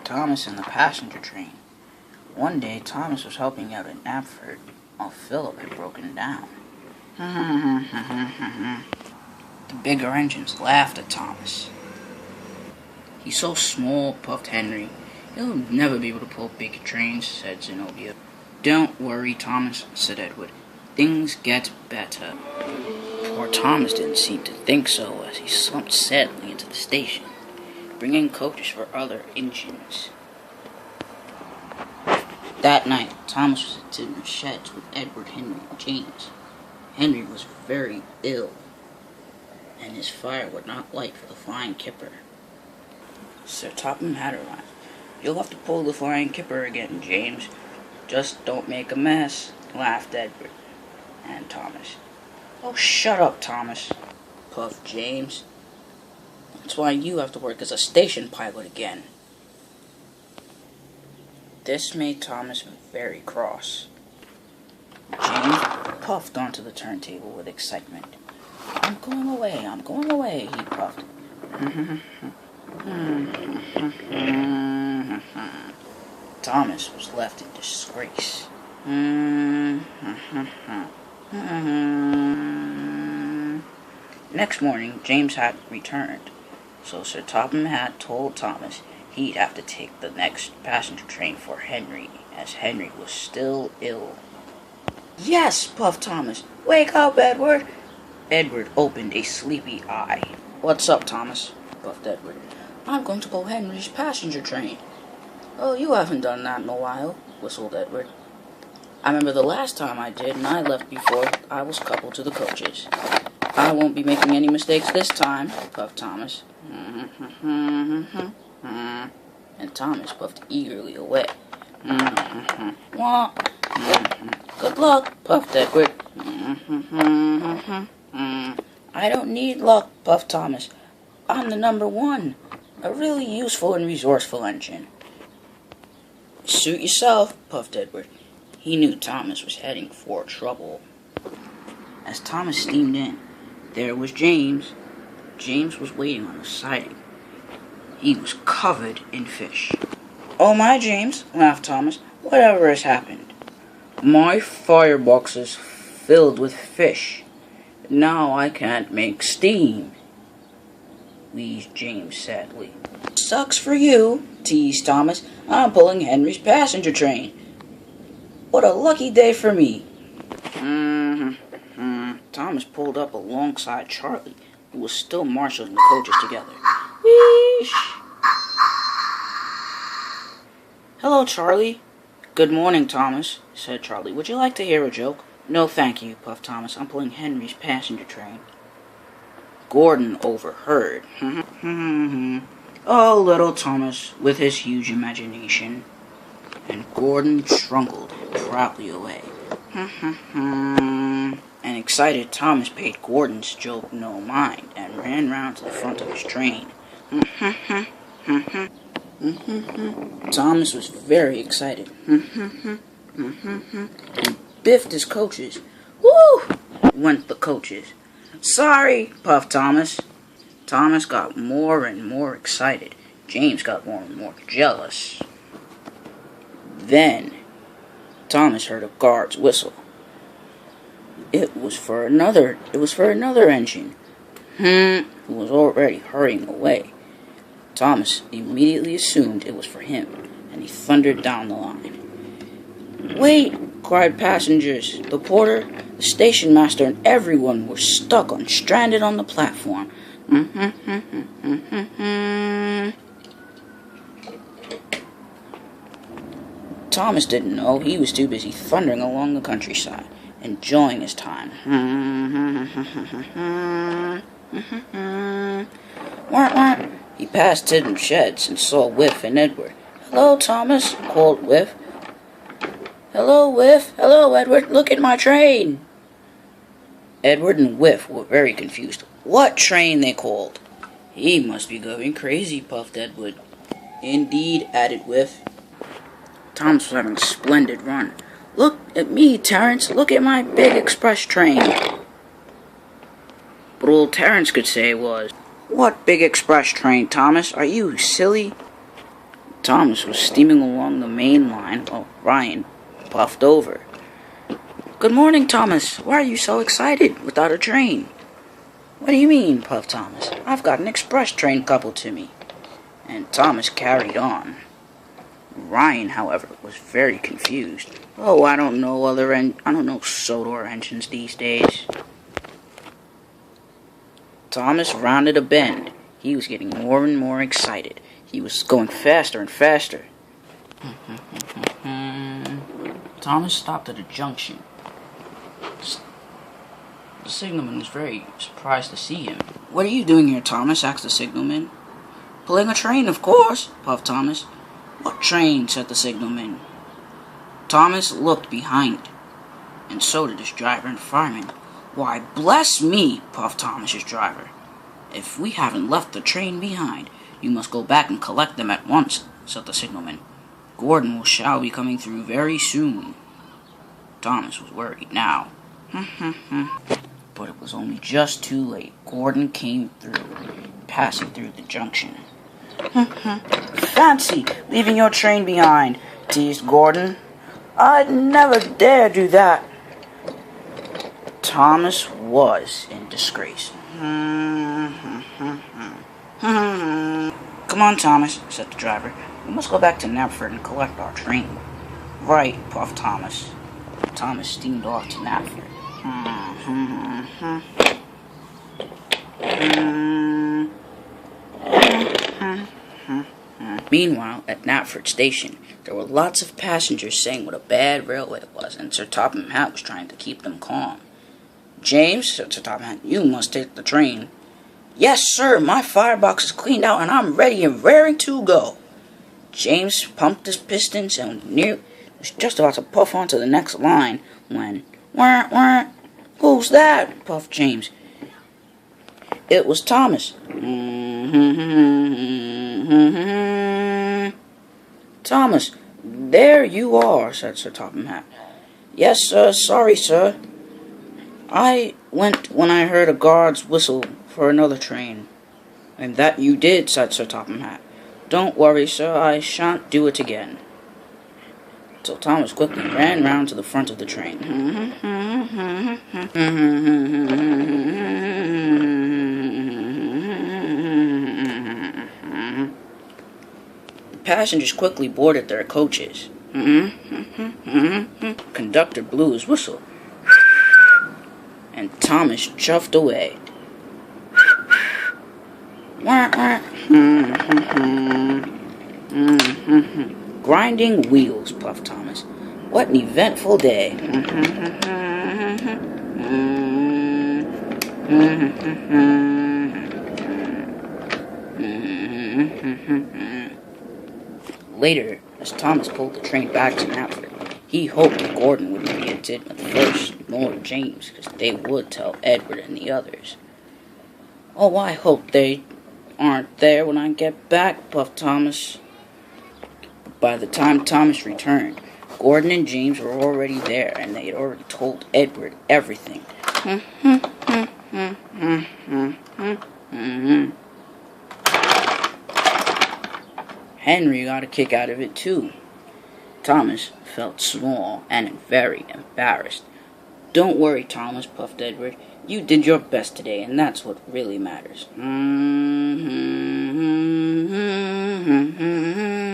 Thomas in the passenger train. One day, Thomas was helping out in Abford while Philip had broken down. The bigger engines laughed at Thomas. "He's so small," puffed Henry. "He'll never be able to pull big trains," said Zenobia. "Don't worry, Thomas," said Edward. "Things get better." Poor Thomas didn't seem to think so as he slumped sadly into the station, bringing coaches for other engines. That night, Thomas was at the sheds with Edward, Henry, and James. Henry was very ill, and his fire would not light for the flying kipper. Sir Topham had arrived. "You'll have to pull the flying kipper again, James. Just don't make a mess," laughed Edward and Thomas. "Oh, shut up, Thomas," puffed James. "That's why you have to work as a station pilot again." This made Thomas very cross. James puffed onto the turntable with excitement. I'm going away, he puffed. Thomas was left in disgrace. Next morning, James had returned, so Sir Topham had told Thomas he'd have to take the next passenger train for Henry, as Henry was still ill. "Yes," puffed Thomas. "Wake up, Edward." Edward opened a sleepy eye. "What's up, Thomas?" puffed Edward. "I'm going to pull Henry's passenger train." "Oh, you haven't done that in a while," whistled Edward. "I remember the last time I did, and I left before I was coupled to the coaches." "I won't be making any mistakes this time," puffed Thomas. And Thomas puffed eagerly away. "Good luck," puffed Edward. "I don't need luck," puffed Thomas. "I'm the number one. A really useful and resourceful engine." "Suit yourself," puffed Edward. He knew Thomas was heading for trouble. As Thomas steamed in, there was James. James was waiting on the siding. He was covered in fish. "Oh my, James," laughed Thomas. "Whatever has happened?" "My firebox is filled with fish. Now I can't make steam," wheezed James sadly. "Sucks for you," teased Thomas. "I'm pulling Henry's passenger train. What a lucky day for me." Thomas pulled up alongside Charlie, who was still marshalling the coaches together. Wheesh! "Hello, Charlie." "Good morning, Thomas," said Charlie. "Would you like to hear a joke?" "No, thank you," puffed Thomas. "I'm pulling Henry's passenger train." Gordon overheard. Oh, little Thomas, with his huge imagination. And Gordon trundled proudly away. An excited Thomas paid Gordon's joke no mind and ran round to the front of his train. Thomas was very excited. He biffed his coaches. "Woo!" went the coaches. "Sorry," puffed Thomas. Thomas got more and more excited. James got more and more jealous. Then Thomas heard a guard's whistle. It was for another engine, who was already hurrying away. Thomas immediately assumed it was for him, and he thundered down the line. "Wait!" cried passengers. The porter, the station master, and everyone were stranded on the platform. Thomas didn't know he was too busy thundering along the countryside, enjoying his time. He passed hidden sheds and saw Whiff and Edward. "Hello, Thomas," called Whiff. "Hello, Whiff. Hello, Edward. Look at my train." Edward and Whiff were very confused. What train, they called? "He must be going crazy," puffed Edward. "Indeed," added Whiff. Thomas was having a splendid run. "Look at me, Terence. Look at my big express train." But all Terence could say was, "What big express train, Thomas? Are you silly?" Thomas was steaming along the main line while Ryan puffed over. "Good morning, Thomas. Why are you so excited without a train?" "What do you mean?" puffed Thomas. "I've got an express train coupled to me." And Thomas carried on. Ryan, however, was very confused. "Oh, I don't know Sodor engines these days." Thomas rounded a bend. He was getting more and more excited. He was going faster and faster. Thomas stopped at a junction. The signalman was very surprised to see him. "What are you doing here, Thomas?" asked the signalman. "Pulling a train, of course," puffed Thomas. "What train?" said the signalman. Thomas looked behind, and so did his driver and fireman. "Why, bless me," puffed Thomas's driver. "If we haven't left the train behind, you must go back and collect them at once," said the signalman. "Gordon shall be coming through very soon." Thomas was worried now. But it was only just too late. Gordon came through, passing through the junction. "Fancy leaving your train behind," teased Gordon. "I'd never dare do that." Thomas was in disgrace. "Come on, Thomas," said the driver. "We must go back to Knapford and collect our train." "Right," puffed Thomas. Thomas steamed off to Knapford. Meanwhile, at Knapford Station, there were lots of passengers saying what a bad railway it was, and Sir Topham Hatt was trying to keep them calm. "James," said Sir Topham Hatt, "you must take the train." "Yes, sir, my firebox is cleaned out, and I'm ready and raring to go." James pumped his pistons and was just about to puff onto the next line when, "Wah, wah." "Who's that?" puffed James. It was Thomas. "Thomas, there you are," said Sir Topham Hatt. "Yes, sir, sorry, sir. I went when I heard a guard's whistle for another train." "And that you did," said Sir Topham Hatt. "Don't worry, sir, I shan't do it again." So Thomas quickly ran round to the front of the train. The passengers quickly boarded their coaches. Conductor blew his whistle, and Thomas chuffed away. "Grinding wheels," puffed Thomas. "What an eventful day." Later, as Thomas pulled the train back to Knapford, he hoped Gordon wouldn't be at Tidmouth first, nor James, because they would tell Edward and the others. "Oh, I hope they aren't there when I get back," puffed Thomas. But by the time Thomas returned, Gordon and James were already there, and they had already told Edward everything. Henry got a kick out of it too. Thomas felt small and very embarrassed. "Don't worry, Thomas," puffed Edward. "You did your best today, and that's what really matters."